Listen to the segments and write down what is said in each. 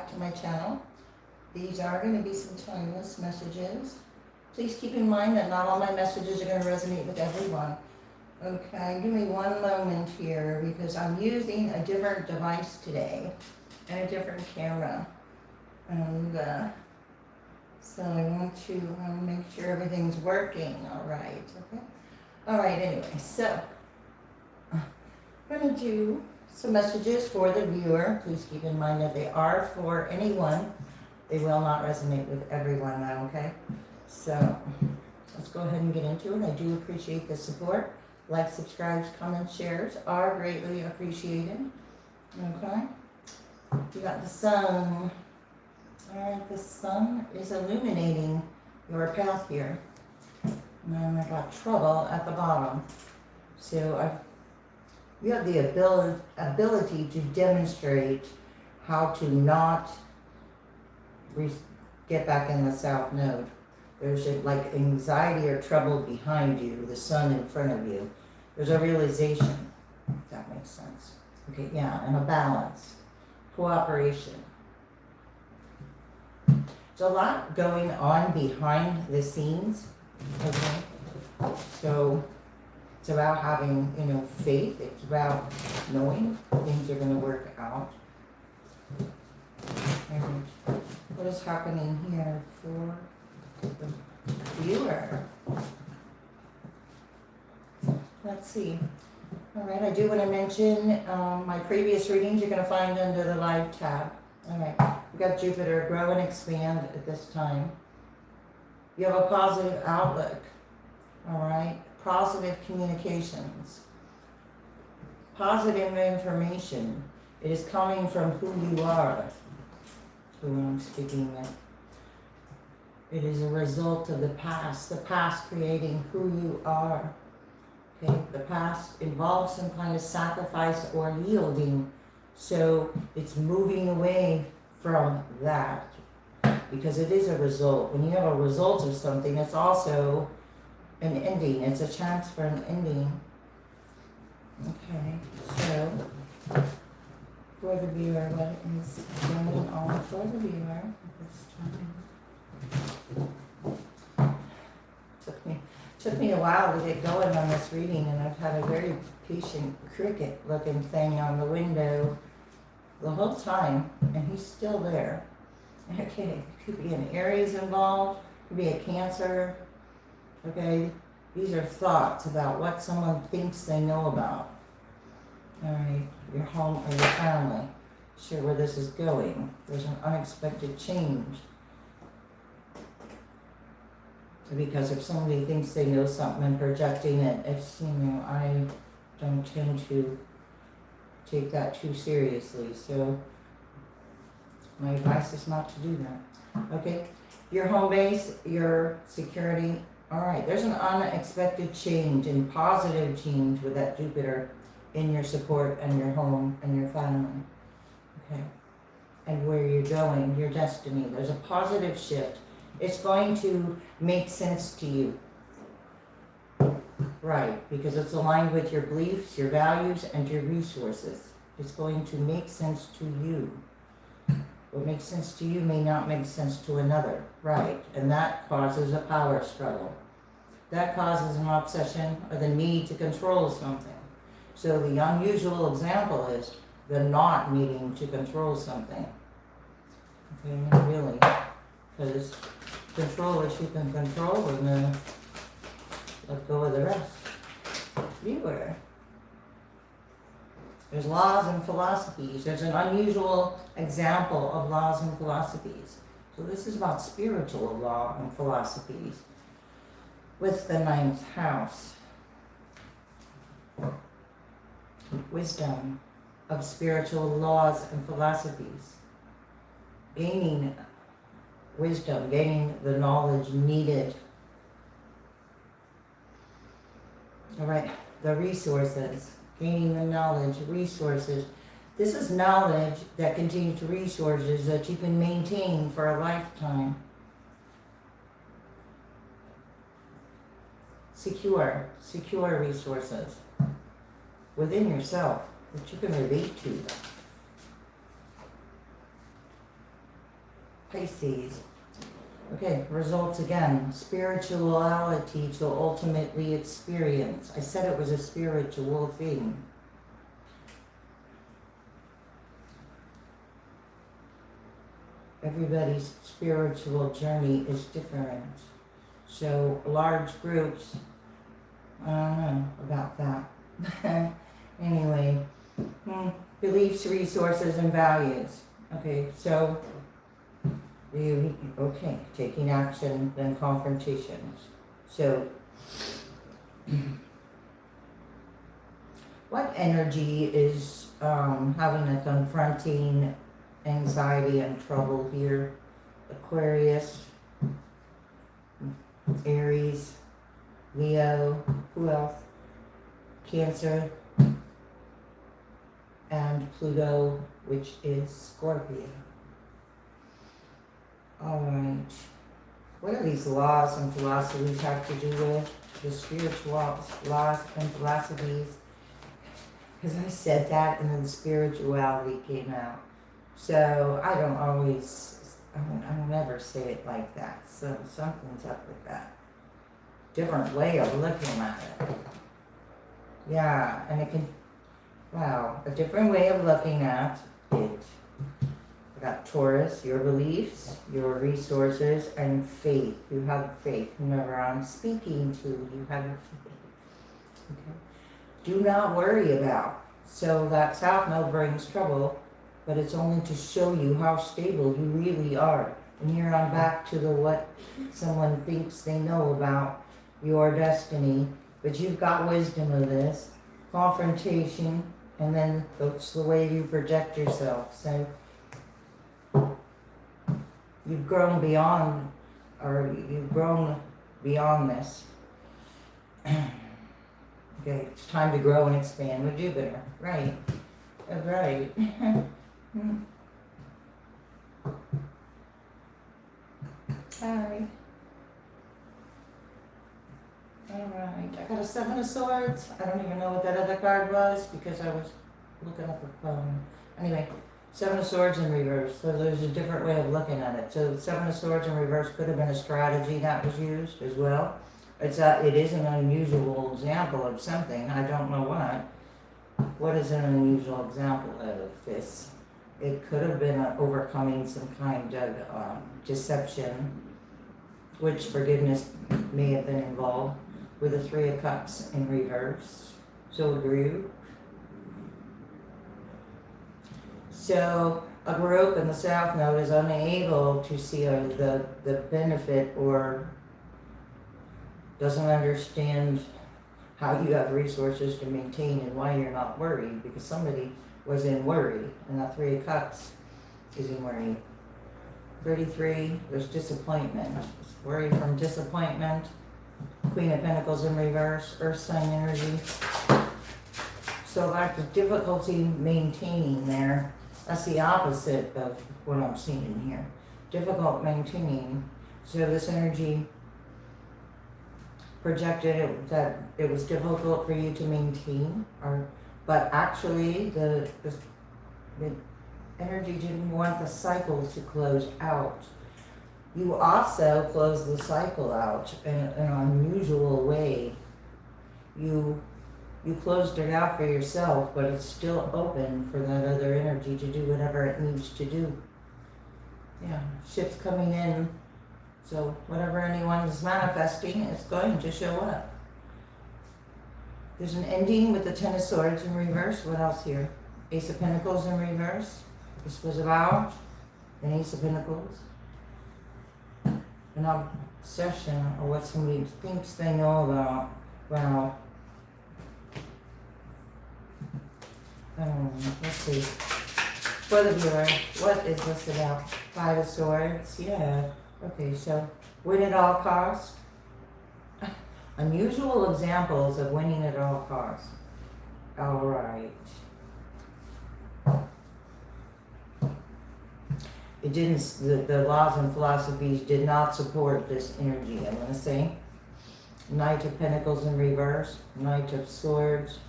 back to my channel. These are going to be some timeless messages. Please keep in mind that not all my messages are going to resonate with everyone. Okay, give me one moment here because I'm using a different device today and a different camera. And so I want to make sure everything's working all right. Okay. All right, anyway, so I'm going to do some messages for the viewer. Please keep in mind that they are for anyone. They will not resonate with everyone though, okay? So let's go ahead and get into it. I do appreciate the support. Likes, subscribes, comments, shares are greatly appreciated. Okay? We got the sun. Alright, the sun is illuminating your path here. And then I got trouble at the bottom. So you have the ability to demonstrate how to not get back in the south node. There's like anxiety or trouble behind you, the sun in front of you. There's a realization, if that makes sense. Okay, yeah, and a balance, cooperation. There's a lot going on behind the scenes, okay? So it's about having, faith. It's about knowing things are going to work out. And what is happening here for the viewer? Let's see. All right, I do want to mention my previous readings you're going to find under the live tab. All right, we've got Jupiter, grow and expand at this time. You have a positive outlook. All right, positive communications, positive information. It is coming from who you are, who I'm speaking with. It is a result of the past creating who you are. Okay, the past involves some kind of sacrifice or yielding, so it's moving away from that because it is a result. When you have a result of something, it's also an ending. It's a chance for an ending. Okay, so for the viewer, what is going on for the viewer at this time? Took me a while to get going on this reading, and I've had a very patient cricket-looking thing on the window the whole time, and he's still there. Okay, it could be an Aries involved, could be a Cancer. Okay, these are thoughts about what someone thinks they know about. All right, your home or your family. Sure where this is going. There's an unexpected change. Because if somebody thinks they know something and projecting it, I don't tend to take that too seriously. So my advice is not to do that. Okay, your home base, your security. All right, there's an unexpected change and positive change with that Jupiter in your support and your home and your family. Okay, and where you're going, your destiny. There's a positive shift. It's going to make sense to you. Right, because it's aligned with your beliefs, your values, and your resources. It's going to make sense to you. What makes sense to you may not make sense to another. Right, and that causes a power struggle. That causes an obsession or the need to control something. So the unusual example is the not needing to control something. Okay, not really. Because control what you can control and then let go of the rest. Viewer. There's laws and philosophies. There's an unusual example of laws and philosophies. So this is about spiritual law and philosophies with the 9th house. Wisdom of spiritual laws and philosophies. Gaining wisdom, gaining the knowledge needed. All right, the resources, gaining the knowledge, resources. This is knowledge that continues to resources that you can maintain for a lifetime. Secure resources within yourself that you can relate to. Pisces. Okay, results again. Spirituality to ultimately experience. I said it was a spiritual thing. Everybody's spiritual journey is different. So large groups, I don't know about that. Anyway, beliefs, resources, and values. Okay, so taking action, then confrontations. So what energy is having a confronting anxiety and trouble here? Aquarius, Aries, Leo, who else? Cancer, and Pluto, which is Scorpio. Alright. What do these laws and philosophies have to do with the spiritual laws and philosophies? Because I said that and then spirituality came out. So I don't ever say it like that. So something's up with that. Different way of looking at it. Yeah, and it can, wow, a different way of looking at it. I got Taurus, your beliefs, your resources, and faith. You have faith. Whomever I'm speaking to, you have faith. Okay. Do not worry about. So that South Node brings trouble, but it's only to show you how stable you really are. And here I'm back to the what someone thinks they know about your destiny, but you've got wisdom of this, confrontation, and then that's the way you project yourself. So you've grown beyond this. Okay, it's time to grow and expand with Jupiter. Right. Right. Hi. Alright, I got a Seven of Swords. I don't even know what that other card was because I was looking at the phone. Anyway, Seven of Swords in reverse. So there's a different way of looking at it. So Seven of Swords in reverse could have been a strategy that was used as well. It is an unusual example of something. I don't know what. What is an unusual example of this? It could have been overcoming some kind of deception, which forgiveness may have been involved, with the Three of Cups in reverse. So a group. So a group in the South Node is unable to see the benefit or doesn't understand how you have resources to maintain and why you're not worried, because somebody was in worry, and that Three of Cups is in worry. 33, there's disappointment. It's worry from disappointment. Queen of Pentacles in reverse, Earth sign energy. So like the difficulty maintaining there, that's the opposite of what I'm seeing here. Difficult maintaining. So this energy projected that it was difficult for you to maintain, but actually the energy didn't want the cycle to close out. You also closed the cycle out in an unusual way. You closed it out for yourself, but it's still open for that other energy to do whatever it needs to do. Yeah, ships coming in. So whatever anyone is manifesting is going to show up. There's an ending with the Ten of Swords in reverse. What else here? Ace of Pentacles in reverse. This was about an Ace of Pentacles. An obsession or what somebody thinks they know about. Wow. Let's see. For the viewer, what is this about? Five of Swords. Yeah. Okay, so win at all costs. Unusual examples of winning at all costs. All right. It didn't. The laws and philosophies did not support this energy. I'm going to say. Knight of Pentacles in reverse. Knight of Swords.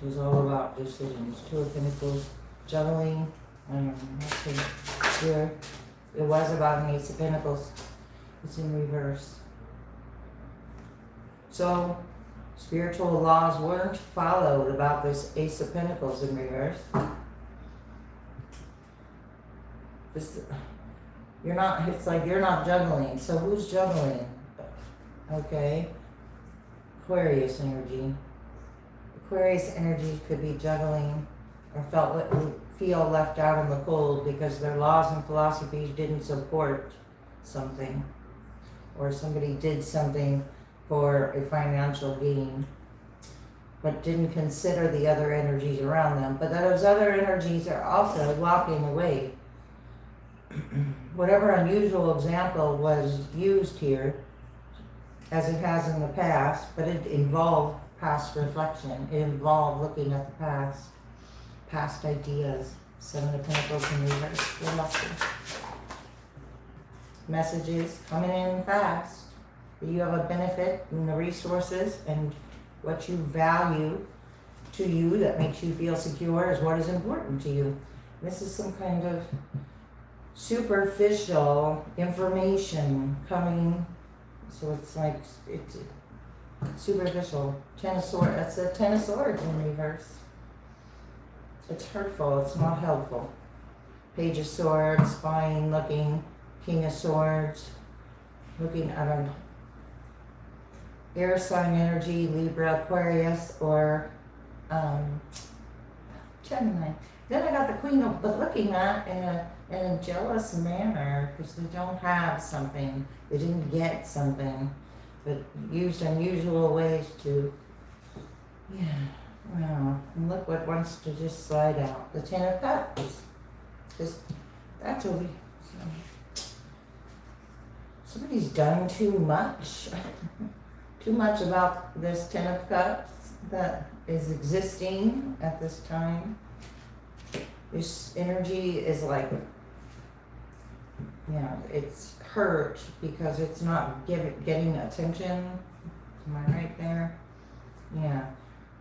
This was all about decisions. Two of Pentacles, juggling. Let's see here. It was about an Ace of Pentacles. It's in reverse. So, spiritual laws weren't followed about this Ace of Pentacles in reverse. You're not, it's like you're not juggling. So who's juggling? Okay. Aquarius energy. Aquarius energy could be juggling or feel left out in the cold because their laws and philosophies didn't support something, or somebody did something for a financial gain but didn't consider the other energies around them. But those other energies are also walking away. Whatever unusual example was used here, as it has in the past, but it involved past reflection. It involved looking at the past ideas. Seven of Pentacles in reverse. Good luck. Messages coming in fast. You have a benefit in the resources, and what you value to you that makes you feel secure is what is important to you. This is some kind of superficial information coming, so it's like it's superficial. Ten of Swords. That's a Ten of Swords in reverse. It's hurtful. It's not helpful. Page of Swords, spying, looking. King of Swords, looking at an air sign energy, Libra, Aquarius, or Gemini. Then I got the Queen of, but looking at in a jealous manner because they don't have something, they didn't get something, but used unusual ways to, well, and look what wants to just slide out. The Ten of Cups, because that's what we, somebody's done too much. Too much about this Ten of Cups that is existing at this time. This energy is like, it's hurt because it's not getting attention. Am I right there? Yeah,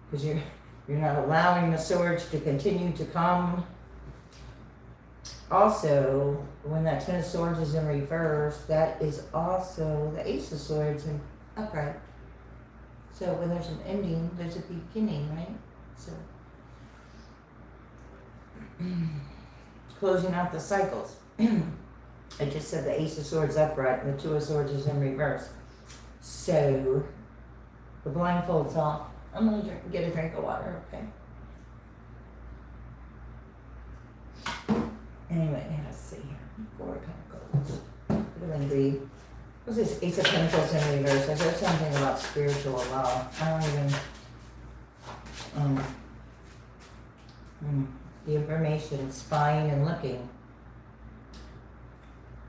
because you're not allowing the swords to continue to come. Also, when that Ten of Swords is in reverse, that is also the Ace of Swords in upright. So when there's an ending, there's a beginning, right? So closing out the cycles. I just said the Ace of Swords upright and the Two of Swords is in reverse. So the blindfold's off. I'm gonna get a drink of water, okay? Anyway, let's see here. Four of Pentacles. What do I read? What's this Ace of Pentacles in reverse? I heard something about spiritual law. I don't even... the information, spying and looking.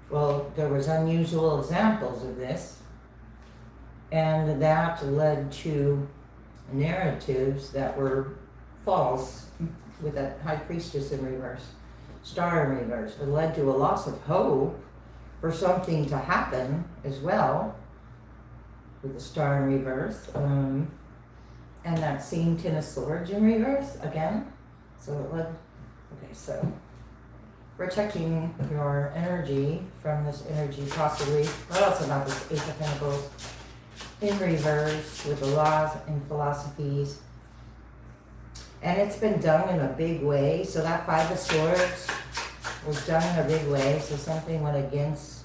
Well, there was unusual examples of this, and that led to narratives that were false with that High Priestess in reverse. Star in reverse. It led to a loss of hope for something to happen as well with the Star in reverse. And that same Ten of Swords in reverse again. So it led, okay, so protecting your energy from this energy possibly. What else about this Ace of Pentacles in reverse with the laws and philosophies? And it's been done in a big way. So that Five of Swords was done in a big way. So something went against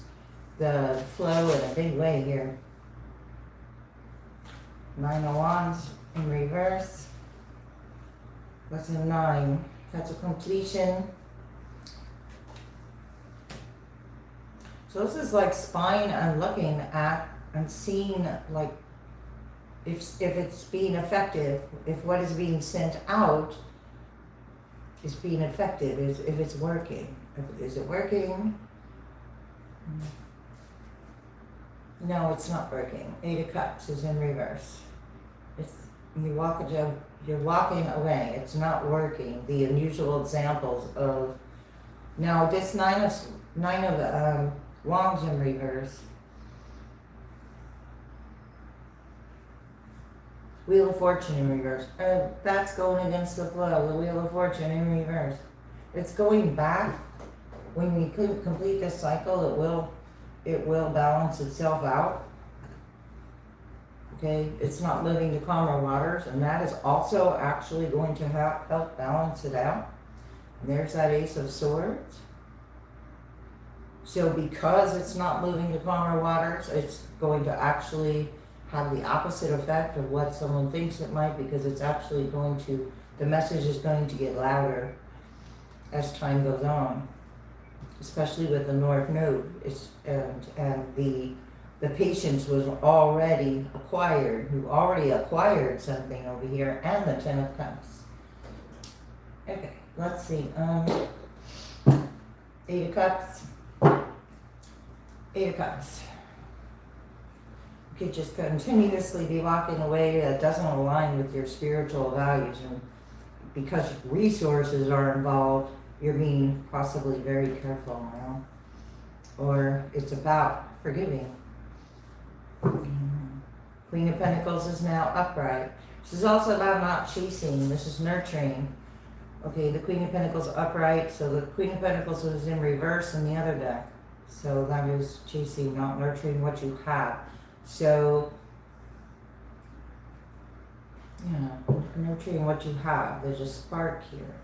the flow in a big way here. Nine of Wands in reverse. What's a 9? That's a completion. So this is like spying and looking at and seeing like if it's being effective, if what is being sent out is being effective, if it's working. Is it working? No, it's not working. Eight of Cups is in reverse. You're walking away. It's not working. The unusual examples of now this nine of Wands in reverse. Wheel of Fortune in reverse. That's going against the flow. The Wheel of Fortune in reverse. It's going back when you complete this cycle, it will balance itself out. Okay, it's not living to calmer waters, and that is also actually going to help balance it out. And there's that Ace of Swords. So because it's not moving to calmer waters, it's going to actually have the opposite effect of what someone thinks it might, because it's actually going to, the message is going to get louder as time goes on, especially with the North Node. And the patience was already acquired, who already acquired something over here, and the Ten of Cups. Okay, let's see. Eight of Cups. Eight of Cups. You could just continuously be walking away that doesn't align with your spiritual values, and because resources are involved, you're being possibly very careful now. Or it's about forgiving. Queen of Pentacles is now upright. This is also about not chasing. This is nurturing. Okay, the Queen of Pentacles upright. So the Queen of Pentacles was in reverse in the other deck. So that is chasing, not nurturing what you have. So, yeah, nurturing what you have. There's a spark here.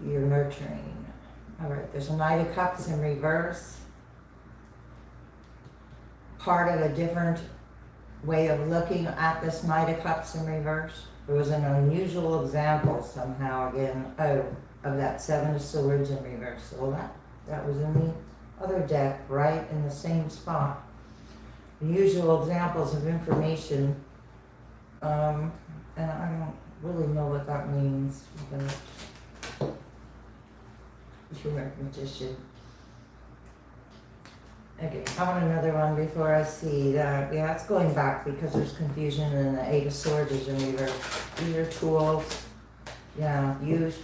You're nurturing. All right, there's a Knight of Cups in reverse. Part of a different way of looking at this Knight of Cups in reverse. It was an unusual example somehow again, of that Seven of Swords in reverse. So that was in the other deck, right in the same spot. Usual examples of information, and I don't really know what that means, but you're a magician. Okay, I want another one before I see that. Yeah, it's going back because there's confusion, and the Eight of Swords is in reverse. These are tools, yeah, used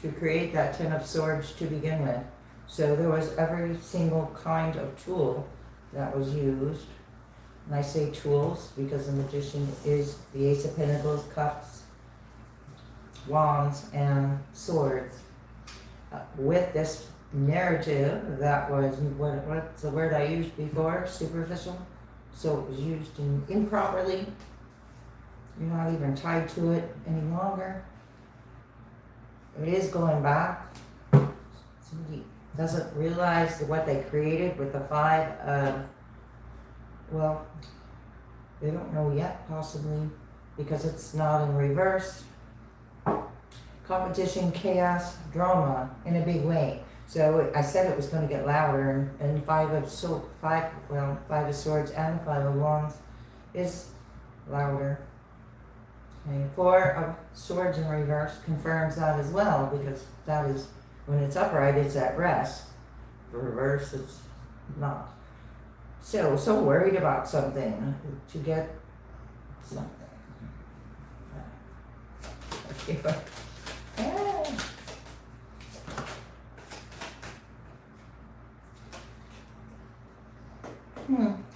to create that Ten of Swords to begin with. So there was every single kind of tool that was used. And I say tools because the magician is the Ace of Pentacles, Cups, Wands, and Swords. With this narrative that was, what's the word I used before? Superficial. So it was used improperly. You're not even tied to it any longer. It is going back. Somebody doesn't realize what they created with the Five of, well, they don't know yet, possibly, because it's not in reverse. Competition, chaos, drama in a big way. So I said it was going to get louder, and Five of Swords and the Five of Wands is louder. Okay. Four of Swords in reverse confirms that as well, because that is, when it's upright, it's at rest. Reverse, it's not. So worried about something to get something. Okay.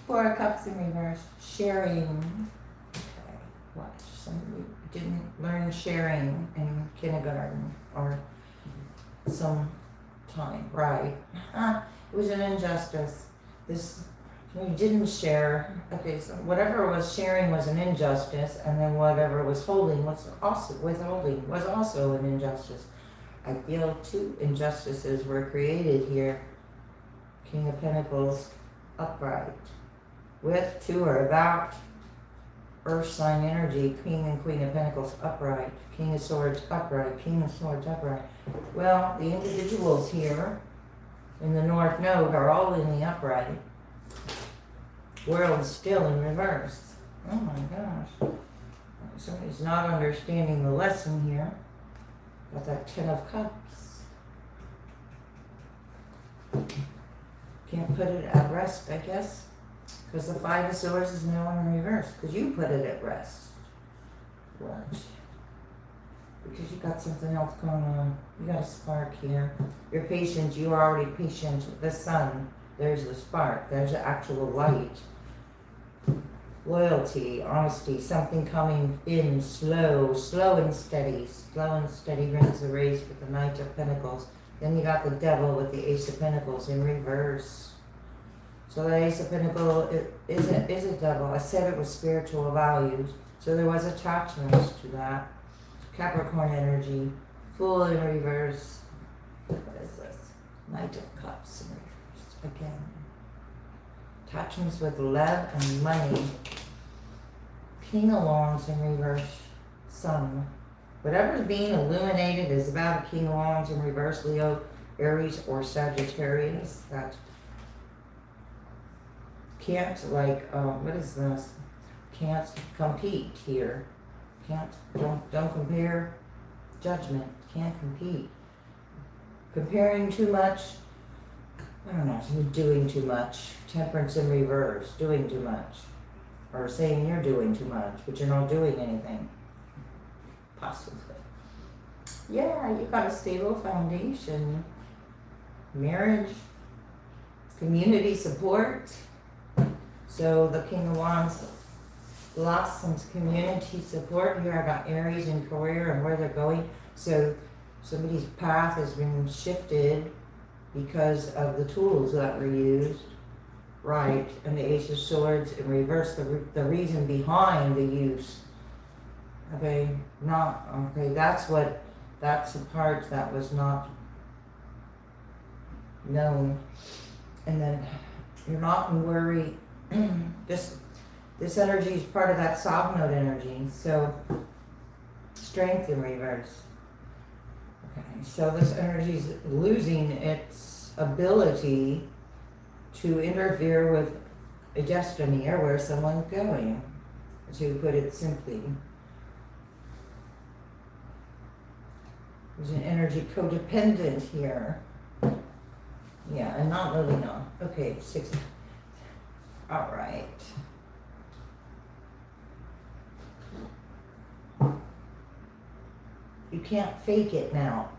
Four of Cups in reverse. Sharing. Okay. What? Somebody didn't learn sharing in kindergarten or some time, right? It was an injustice. You didn't share. Okay, so whatever was sharing was an injustice, and then whatever was withholding was also an injustice. I feel two injustices were created here. King of Pentacles upright. With, to, or about Earth sign energy, King and Queen of Pentacles upright. King of Swords upright. King of Swords upright. Well, the individuals here in the North Node are all in the upright. World still in reverse. Oh my gosh. Somebody's not understanding the lesson here. Got that Ten of Cups. Can't put it at rest, I guess. Because the Five of Swords is now in reverse. Because you put it at rest. What? Because you got something else going on. You got a spark here. You're patient. You are already patient. The sun. There's the spark. There's the actual light. Loyalty, honesty, something coming in slow and steady. Slow and steady brings the race with the Knight of Pentacles. Then you got the devil with the Ace of Pentacles in reverse. So the Ace of Pentacles is a devil. I said it was spiritual values. So there was attachments to that. Capricorn energy, Fool in reverse. What is this? Knight of Cups in reverse again. Attachments with love and money. King of Wands in reverse. Sun. Whatever's being illuminated is about a King of Wands in reverse, Leo, Aries, or Sagittarius. That can't, like, what is this? Can't compete here. Don't compare. Judgment. Can't compete. Comparing too much. I don't know, doing too much. Temperance in reverse. Doing too much. Or saying you're doing too much, but you're not doing anything. Possibly. Yeah, you got a stable foundation. Marriage. Community support. So the King of Wands lost some community support. Here I got Aries in career and where they're going. So somebody's path has been shifted because of the tools that were used. Right, and the Ace of Swords in reverse, the reason behind the use. Okay, that's the part that was not known. And then you're not in worry. This energy is part of that South Node energy. So strength in reverse. Okay, so this energy is losing its ability to interfere with a destiny or where someone's going, to put it simply. There's an energy codependent here. Yeah, and not moving on. Okay, 6. All right. You can't fake it now.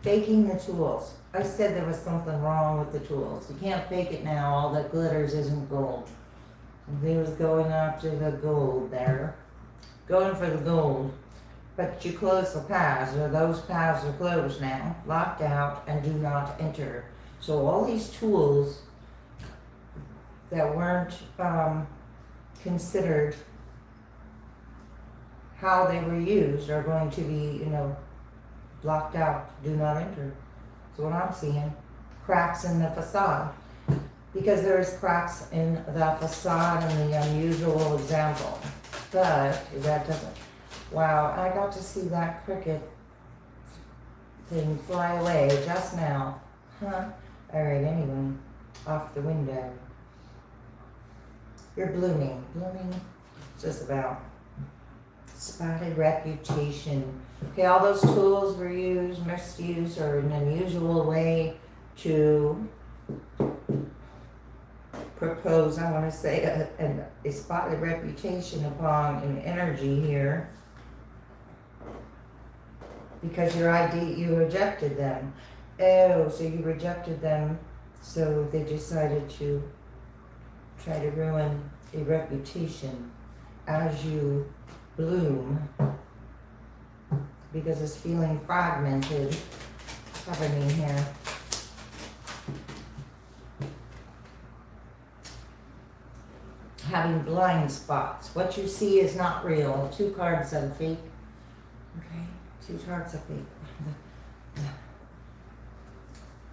Faking the tools. I said there was something wrong with the tools. You can't fake it now. All that glitters isn't gold. Somebody was going after the gold there. Going for the gold. But you close the paths, or those paths are closed now. Locked out and do not enter. So all these tools that weren't considered how they were used are going to be, blocked out, do not enter. That's what I'm seeing. Cracks in the facade. Because there's cracks in the facade in the unusual example. But that doesn't. Wow, I got to see that cricket thing fly away just now. Huh? Alright, anyway. Off the window. You're blooming. Blooming. Just about. Spotted reputation. Okay, all those tools were used, misused, or in an unusual way to propose, I want to say, a spotted reputation upon an energy here. Because you rejected them. Oh, so you rejected them, so they decided to try to ruin a reputation as you bloom, because it's feeling fragmented. Cover me here. Having blind spots. What you see is not real. 2 cards of fake. Okay, 2 cards of fake.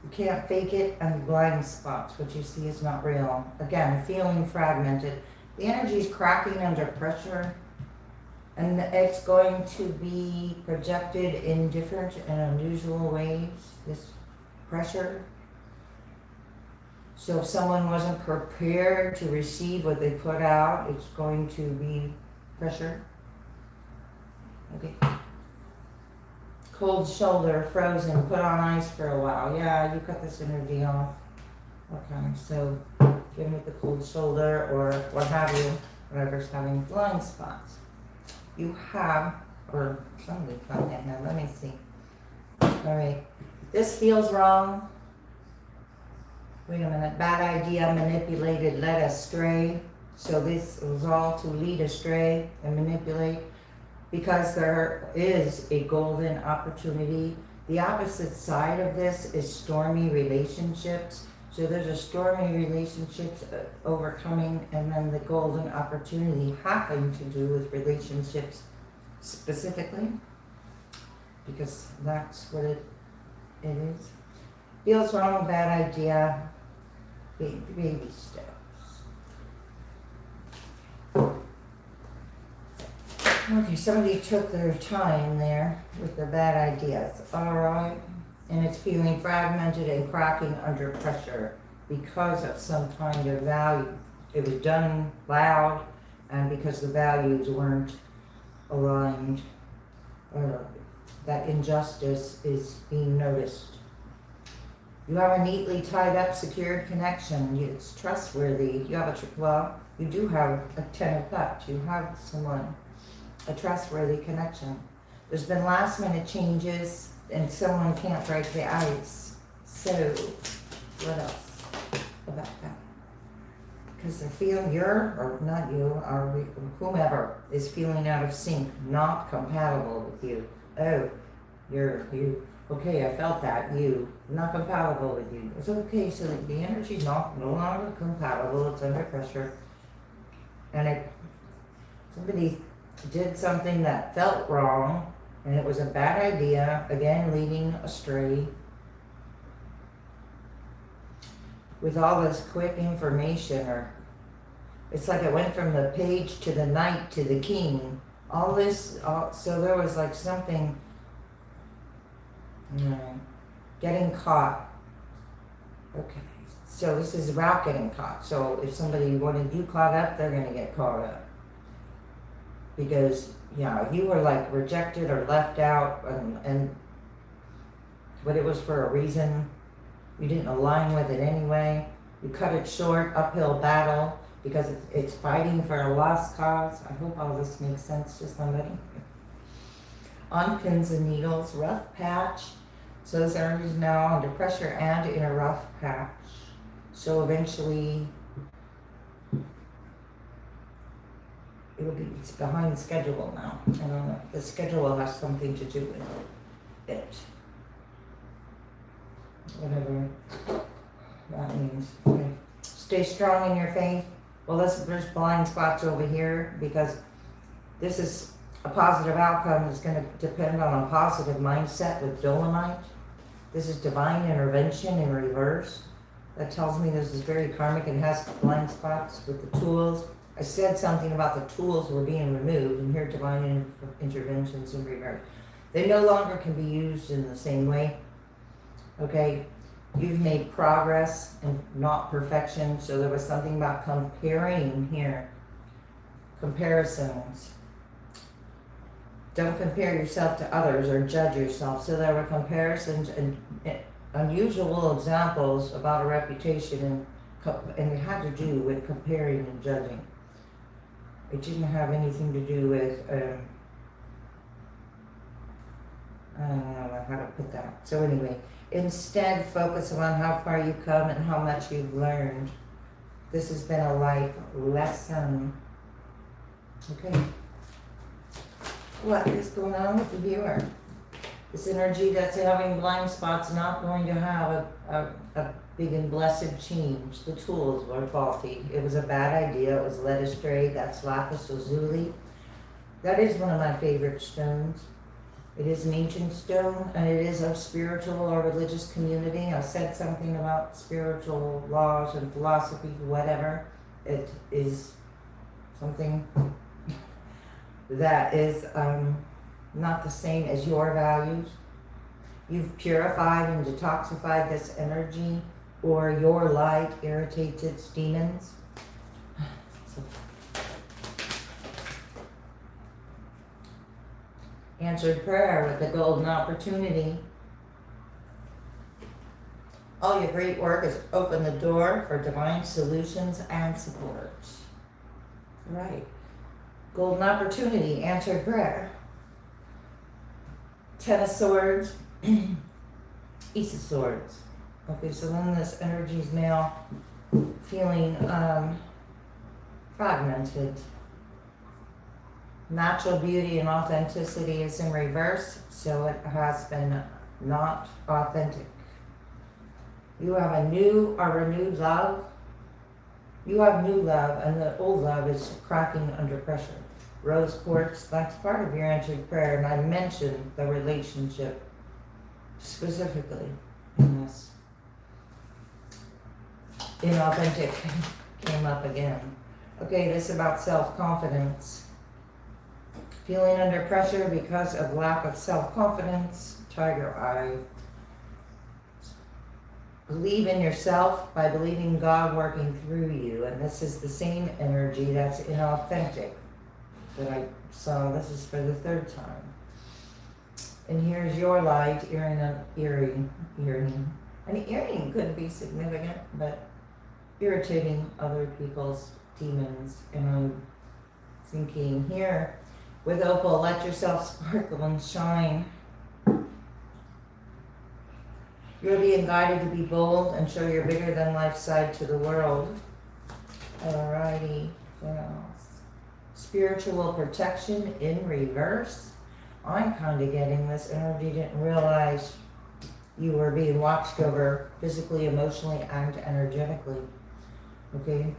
You can't fake it, and blind spots. What you see is not real. Again, feeling fragmented. The energy is cracking under pressure. And it's going to be projected in different and unusual ways, this pressure. So if someone wasn't prepared to receive what they put out, it's going to be pressure. Okay. Cold shoulder, frozen, put on ice for a while. Yeah, you cut this energy off. Okay, so give me the cold shoulder or what have you, whatever's having blind spots. You have, or somebody found that now, let me see. Alright, this feels wrong. Wait a minute, bad idea, manipulated, led astray. So this was all to lead astray and manipulate, because there is a golden opportunity The opposite side of this is stormy relationships. So there's a stormy relationships overcoming, and then the golden opportunity having to do with relationships specifically, because that's what it is. Feels wrong, bad idea, baby steps. Okay, somebody took their time there with the bad ideas. All right. And it's feeling fragmented and cracking under pressure because of some kind of value. It was done loud, and because the values weren't aligned, that injustice is being noticed. You have a neatly tied up, secured connection. It's trustworthy. You have you do have a 10 of Cups. You have someone, a trustworthy connection. There's been last minute changes and someone can't break the ice. So, what else about that? Because they're feeling or not you, or whomever is feeling out of sync, not compatible with you. Oh, you. Okay, I felt that. You, not compatible with you. It's okay, so the energy's no longer compatible, it's under pressure. And somebody did something that felt wrong, and it was a bad idea, again leading astray. With all this quick information, or it's like it went from the page to the knight to the king. So there was like something, getting caught. Okay, so this is about getting caught. So if somebody wanted you caught up, they're gonna get caught up. Because, you were like rejected or left out, but it was for a reason. You didn't align with it anyway. You cut it short, uphill battle, because it's fighting for a lost cause. I hope all this makes sense to somebody. On pins and needles, rough patch. So this energy is now under pressure and in a rough patch. So eventually, it's behind schedule now. I don't know. The schedule has something to do with it. Whatever that means. Okay. Stay strong in your faith. Well, there's blind spots over here, because this is a positive outcome. Is going to depend on a positive mindset with Dolomite. This is divine intervention in reverse. That tells me this is very karmic and has blind spots with the tools. I said something about the tools were being removed, and here divine interventions in reverse. They no longer can be used in the same way. Okay, you've made progress and not perfection. So there was something about comparing here. Comparisons. Don't compare yourself to others or judge yourself. So there were comparisons and unusual examples about a reputation, and it had to do with comparing and judging. It didn't have anything to do with, I don't know how to put that. So anyway, instead focus on how far you've come and how much you've learned. This has been a life lesson. Okay. What is going on with the viewer? This energy that's having blind spots not going to have a big and blessed change. The tools were faulty. It was a bad idea. It was led astray. That's lapis lazuli. That is one of my favorite stones. It is an ancient stone, and it is of spiritual or religious community. I said something about spiritual laws and philosophy, whatever. It is something that is not the same as your values. You've purified and detoxified this energy, or your light irritates its demons. So, answered prayer with the golden opportunity. All your great work has opened the door for divine solutions and support. Right. Golden opportunity, answered prayer. 10 of Swords, Ace of Swords. Okay, so then this energy is now feeling fragmented. Natural beauty and authenticity is in reverse, so it has been not authentic. You have a new or renewed love. You have new love, and the old love is cracking under pressure. Rose quartz, that's part of your answered prayer, and I mentioned the relationship specifically in this. Inauthentic came up again. Okay, this is about self-confidence. Feeling under pressure because of lack of self-confidence, tiger eye. Believe in yourself by believing God working through you. And this is the same energy that's inauthentic that I saw. This is for the third time. And here's your light, earring. An earring could be significant, but irritating other people's demons. And I'm thinking here, with opal, let yourself sparkle and shine. You're being guided to be bold and show your bigger than life side to the world. Alrighty, what else? Spiritual protection in reverse. I'm kind of getting this energy. Didn't realize you were being watched over physically, emotionally, and energetically. Okay?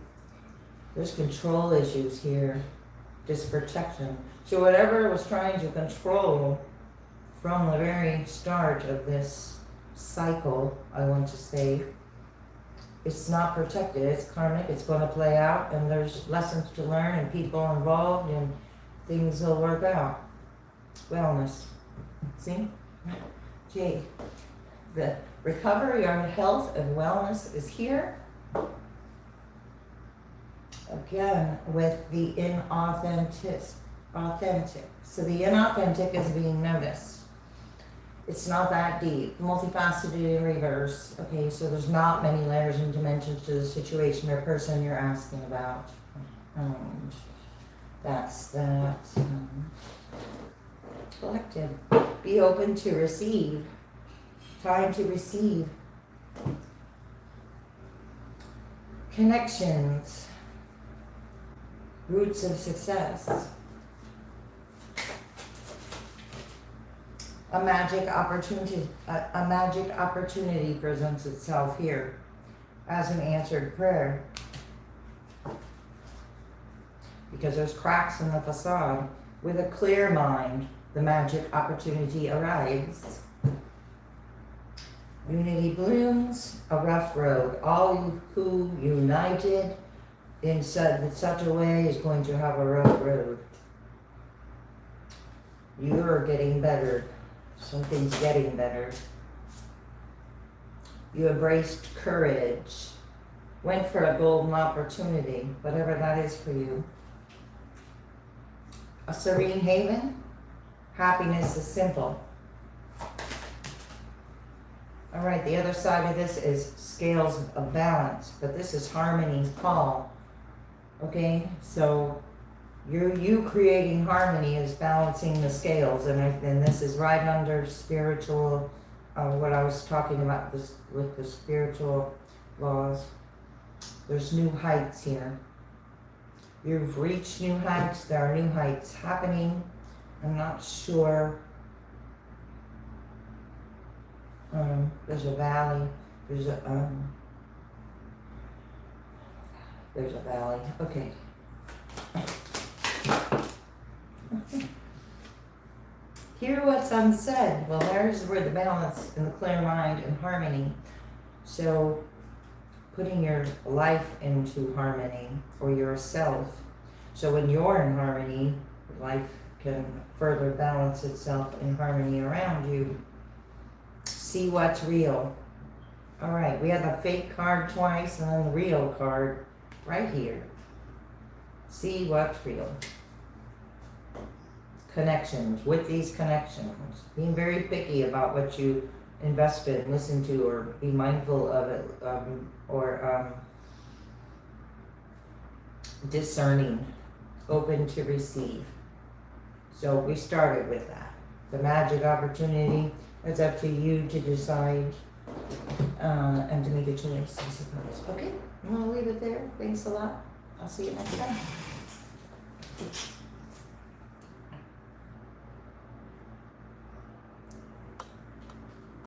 There's control issues here. Disprotection. So whatever was trying to control from the very start of this cycle, I want to say, it's not protected, it's karmic, it's going to play out, and there's lessons to learn and people involved, and things will work out. Wellness. See? Jade. The recovery on health and wellness is here. Again, with the inauthentic. So the inauthentic is being noticed. It's not that deep. Multifaceted in reverse. Okay, so there's not many layers and dimensions to the situation or person you're asking about. That's that. Collective. Be open to receive. Time to receive. Connections. Roots of success. A magic opportunity presents itself here as an answered prayer. Because there's cracks in the facade. With a clear mind, the magic opportunity arrives. Unity blooms, a rough road. All who united in such a way is going to have a rough road. You're getting better. Something's getting better. You embraced courage. Went for a golden opportunity, whatever that is for you. A serene haven. Happiness is simple. All right, the other side of this is scales of balance, but this is harmony's call. Okay, so you creating harmony is balancing the scales, and this is right under spiritual, what I was talking about this with the spiritual laws. There's new heights here. You've reached new heights. There are new heights happening. I'm not sure. There's a valley. There's a valley. Okay. Hear what's unsaid. Well, there's where the balance and the clear mind and harmony. So, putting your life into harmony, or yourself. So when you're in harmony, life can further balance itself in harmony around you. See what's real. All right, we have the fake card twice and then the real card right here. See what's real. Connections. With these connections, being very picky about what you invest in, listen to, or be mindful of it, or discerning, open to receive. So we started with that. The magic opportunity, it's up to you to decide and to make a choice, I suppose. Okay, I'm going to leave it there. Thanks a lot. I'll see you next time.